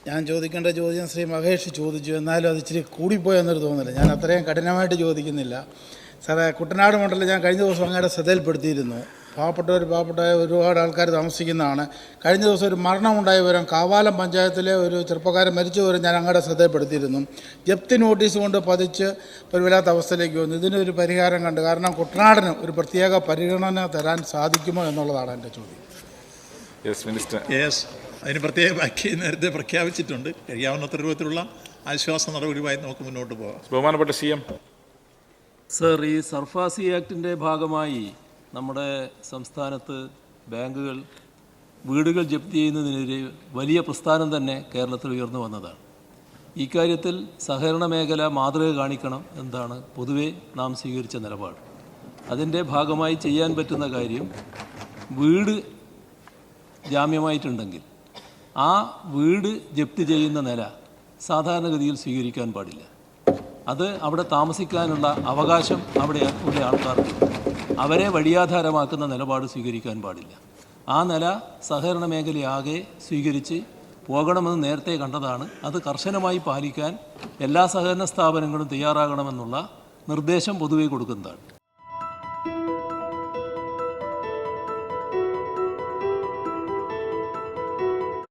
ഞാൻ ചോദിക്കേണ്ട ചോദ്യം ശ്രീ മഹേഷ് ചോദിച്ചു, എന്നാലും അത് ഇച്ചിരി കൂടിപ്പോയെന്നൊരു തോന്നില്ല. ഞാൻ അത്രയും കഠിനമായിട്ട് ചോദിക്കുന്നില്ല. സാറേ, കുട്ടനാട് മണ്ഡലം ഞാൻ കഴിഞ്ഞ ദിവസം അങ്ങയുടെ ശ്രദ്ധയിൽപ്പെടുത്തിയിരുന്നു. പാവപ്പെട്ട ഒരുപാട് ആൾക്കാർ താമസിക്കുന്നതാണ്. കഴിഞ്ഞ ദിവസം ഒരു മരണമുണ്ടായ വിവരം കാവാലം പഞ്ചായത്തിലെ ഒരു ചെറുപ്പക്കാരൻ മരിച്ച വിവരം ഞാൻ അങ്ങയുടെ ശ്രദ്ധയിൽപ്പെടുത്തിയിരുന്നു. ജപ്തി നോട്ടീസ് കൊണ്ട് പതിച്ച് ഒരു വല്ലാത്ത അവസ്ഥയിലേക്ക് വന്നു. ഇതിനൊരു പരിഹാരം കണ്ട്, കാരണം കുട്ടനാടിന് ഒരു പ്രത്യേക പരിഗണന തരാൻ സാധിക്കുമോ എന്നുള്ളതാണ് എൻ്റെ ചോദ്യം. Yes minister. യെസ്, അതിന് പ്രത്യേക ബാക്കി നേരത്തെ പ്രഖ്യാപിച്ചിട്ടുണ്ട്. കഴിയാവുന്നത്ര രൂപത്തിലുള്ള ആശ്വാസ നടപടിയുമായി നമുക്ക് മുന്നോട്ട് പോകാം. ബഹുമാനപ്പെട്ട CM. സർ, ഈ സർഫാസി ആക്ടിൻ്റെ ഭാഗമായി നമ്മുടെ സംസ്ഥാനത്ത് ബാങ്കുകൾ വീടുകൾ ജപ്തി ചെയ്യുന്നതിനെതിരെ വലിയ പ്രസ്ഥാനം തന്നെ കേരളത്തിൽ ഉയർന്നു വന്നതാണ്. ഇക്കാര്യത്തിൽ സഹകരണ മേഖല മാതൃക കാണിക്കണം എന്നതാണ് പൊതുവെ നാം സ്വീകരിച്ച നിലപാട്. അതിൻ്റെ ഭാഗമായി ചെയ്യാൻ പറ്റുന്ന കാര്യം, വീട് ജാമ്യമായിട്ടുണ്ടെങ്കിൽ ആ വീട് ജപ്തി ചെയ്യുന്ന നില സാധാരണഗതിയിൽ സ്വീകരിക്കാൻ പാടില്ല. അത് അവിടെ താമസിക്കാനുള്ള അവകാശം അവിടെ ഉള്ള ആൾക്കാർക്ക് അവരെ വഴിയാധാരമാക്കുന്ന നിലപാട് സ്വീകരിക്കാൻ പാടില്ല. ആ നില സഹകരണ മേഖലയാകെ സ്വീകരിച്ച് പോകണമെന്ന് നേരത്തെ കണ്ടതാണ്. അത് കർശനമായി പാലിക്കാൻ എല്ലാ സഹകരണ സ്ഥാപനങ്ങളും തയ്യാറാകണമെന്നുള്ള നിർദ്ദേശം പൊതുവെ കൊടുക്കുന്നതാണ്.